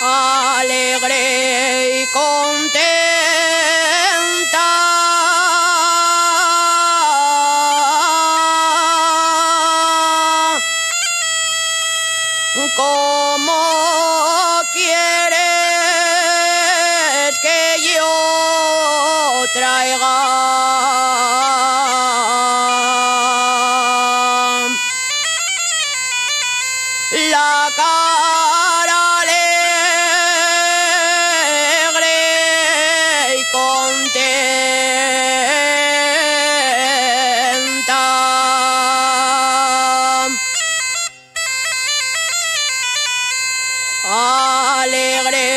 alegre y contenta, ¿cómo quieres que yo traiga la cara alegre y contenta? Alegre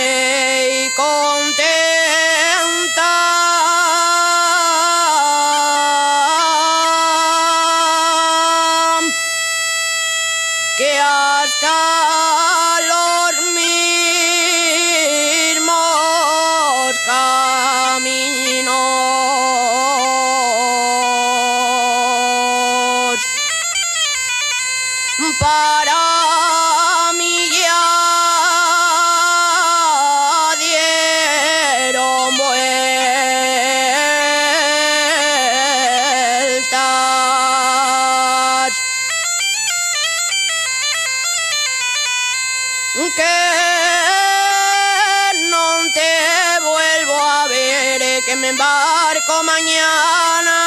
y contenta, que hasta los mismos caminos para mí ya dieron vueltas, que no te vuelvo a ver, que me embarco mañana